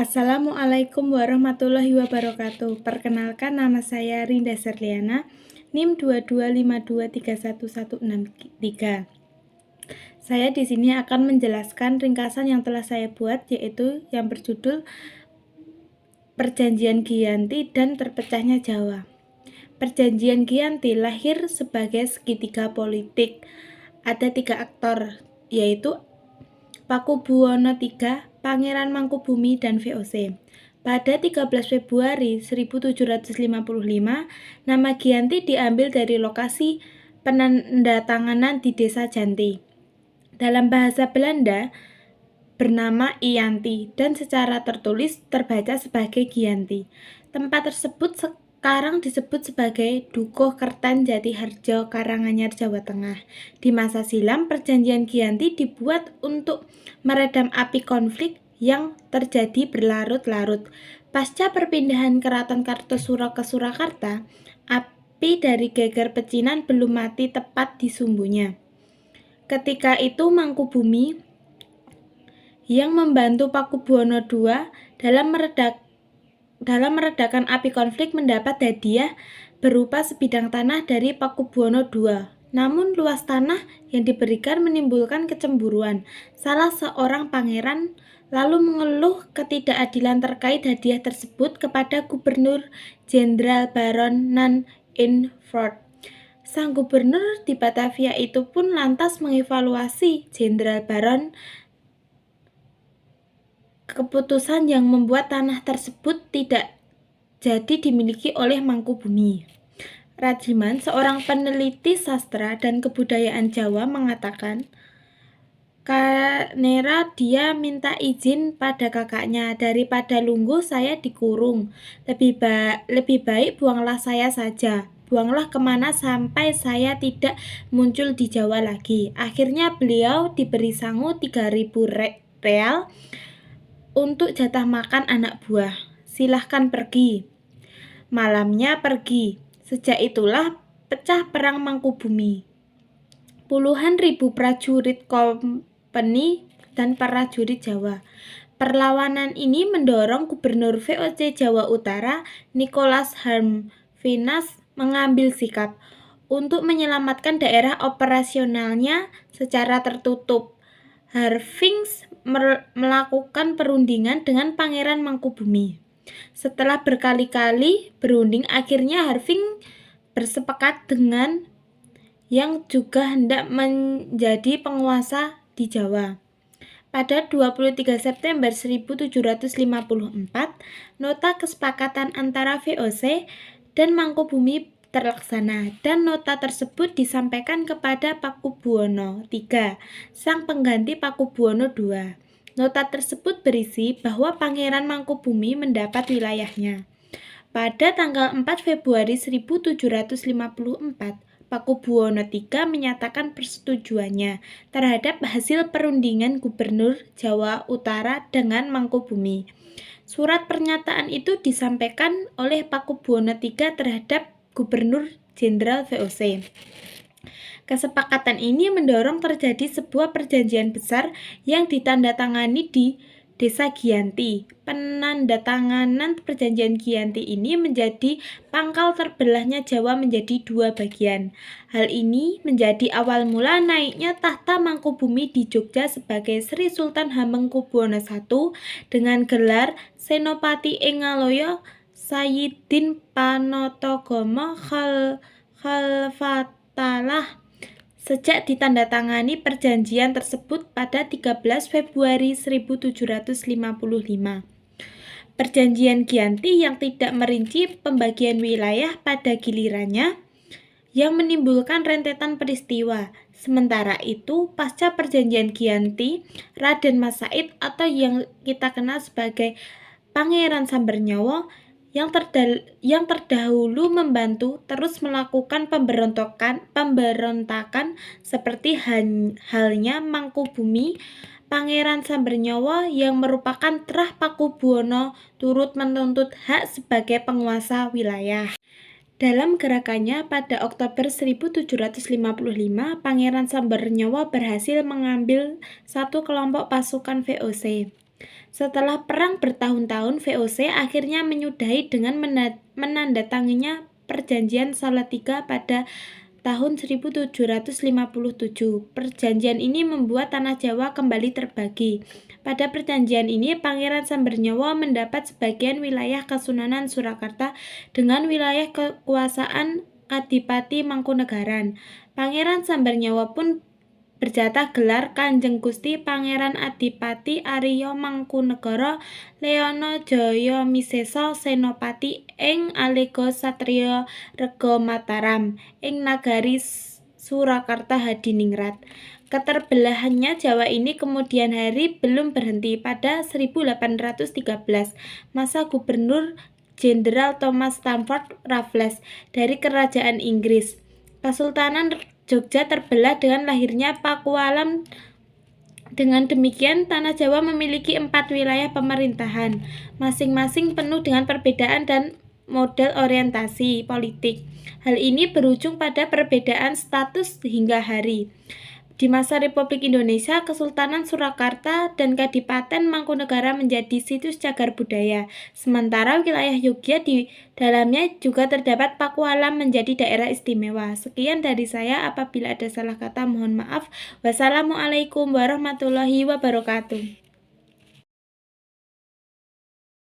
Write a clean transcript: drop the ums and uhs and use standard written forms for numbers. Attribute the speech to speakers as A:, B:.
A: Assalamualaikum warahmatullahi wabarakatuh. Perkenalkan, nama saya Rinda Serliana, NIM 2252316163. Saya di sini akan menjelaskan ringkasan yang telah saya buat, yaitu yang berjudul Perjanjian Giyanti dan Terpecahnya Jawa. Perjanjian Giyanti lahir sebagai segitiga politik. Ada 3 aktor, yaitu Pakubuwono III, Pangeran Mangkubumi, dan VOC. Pada 13 Februari 1755, nama Giyanti diambil dari lokasi penandatanganan di Desa Janti. Dalam bahasa Belanda, bernama Ianti dan secara tertulis terbaca sebagai Giyanti. Tempat tersebut sekarang disebut sebagai Dukuh Kertan Jatiharjo, Karanganyar, Jawa Tengah. Di masa silam, Perjanjian Giyanti dibuat untuk meredam api konflik yang terjadi berlarut-larut. Pasca perpindahan Keraton Kartosuro ke Surakarta, api dari geger pecinan belum mati tepat di sumbunya. Ketika itu Mangkubumi yang membantu Pakubuwono II dalam meredakan api konflik mendapat hadiah berupa sebidang tanah dari Pakubuwono II. Namun luas tanah yang diberikan menimbulkan kecemburuan. Salah seorang pangeran lalu mengeluh ketidakadilan terkait hadiah tersebut kepada Gubernur Jenderal Baron Nan-in-Voort. Sang gubernur di Batavia itu pun lantas mengevaluasi Jenderal Baron keputusan yang membuat tanah tersebut tidak jadi dimiliki oleh Mangkubumi. Rajiman, seorang peneliti sastra dan kebudayaan Jawa, mengatakan, "Karena dia minta izin pada kakaknya, daripada lungguh saya dikurung. Lebih baik buanglah saya saja. Buanglah kemana sampai saya tidak muncul di Jawa lagi." Akhirnya beliau diberi sangu 3.000 real untuk jatah makan anak buah. "Silahkan pergi." Malamnya pergi. Sejak itulah pecah perang Mangkubumi. Puluhan ribu prajurit kompeni dan prajurit Jawa. Perlawanan ini mendorong Gubernur VOC Jawa Utara, Nicholas Harmfinas, mengambil sikap untuk menyelamatkan daerah operasionalnya secara tertutup. Harmfinas melakukan perundingan dengan Pangeran Mangkubumi. Setelah berkali-kali berunding, akhirnya Harmfinas bersepakat dengan yang juga hendak menjadi penguasa di Jawa. Pada 23 September 1754, nota kesepakatan antara VOC dan Mangkubumi terlaksana, dan nota tersebut disampaikan kepada Pakubuwono III, sang pengganti Pakubuwono II. Nota tersebut berisi bahwa Pangeran Mangkubumi mendapat wilayahnya. Pada tanggal 4 Februari 1754, Pakubuwono III menyatakan persetujuannya terhadap hasil perundingan Gubernur Jawa Utara dengan Mangkubumi. Surat pernyataan itu disampaikan oleh Pakubuwono III terhadap Gubernur Jenderal VOC. Kesepakatan ini mendorong terjadi sebuah perjanjian besar yang ditandatangani di Desa Giyanti. Penandatanganan perjanjian Giyanti ini menjadi pangkal terbelahnya Jawa menjadi 2 bagian. Hal ini menjadi awal mula naiknya tahta Mangkubumi di Jogja sebagai Sri Sultan Hamengkubuwono I dengan gelar Senopati ing Ngaloyo Sayyidin Panatagama Khalfatalah. Sejak ditandatangani perjanjian tersebut pada 13 Februari 1755. Perjanjian Giyanti yang tidak merinci pembagian wilayah pada gilirannya yang menimbulkan rentetan peristiwa. Sementara itu, pasca perjanjian Giyanti, Raden Mas Said atau yang kita kenal sebagai Pangeran Sambernyawa yang terdahulu membantu terus melakukan pemberontakan seperti halnya Mangkubumi. Pangeran Sambernyawa yang merupakan terah Pakubuwono turut menuntut hak sebagai penguasa wilayah. Dalam gerakannya pada Oktober 1755, Pangeran Sambernyawa berhasil mengambil satu kelompok pasukan VOC. Setelah perang bertahun-tahun, VOC akhirnya menyudahi dengan menandatanganinya Perjanjian Salatiga pada tahun 1757. Perjanjian ini membuat tanah Jawa kembali terbagi. Pada perjanjian ini, Pangeran Sambernyawa mendapat sebagian wilayah Kasunanan Surakarta dengan wilayah kekuasaan Kadipati Mangkunegaran. Pangeran Sambernyawa pun berjatah gelar Kanjeng Gusti Pangeran Adipati Arya Mangkunegara Leana Jaya Misesa Senopati ing Alega Satriya Rega Mataram ing nagari Surakarta Hadiningrat. Keterbelahannya Jawa ini kemudian hari belum berhenti. Pada 1813, masa Gubernur Jenderal Thomas Stamford Raffles dari Kerajaan Inggris, Kesultanan Jogja terbelah dengan lahirnya Pakualam. Dengan demikian, tanah Jawa memiliki 4 wilayah pemerintahan, masing-masing penuh dengan perbedaan dan model orientasi politik. Hal ini berujung pada perbedaan status hingga hari. Di masa Republik Indonesia, Kesultanan Surakarta dan Kadipaten Mangkunegara menjadi situs cagar budaya. Sementara wilayah Yogya di dalamnya juga terdapat Pakualam menjadi daerah istimewa. Sekian dari saya, apabila ada salah kata mohon maaf. Wassalamualaikum warahmatullahi wabarakatuh.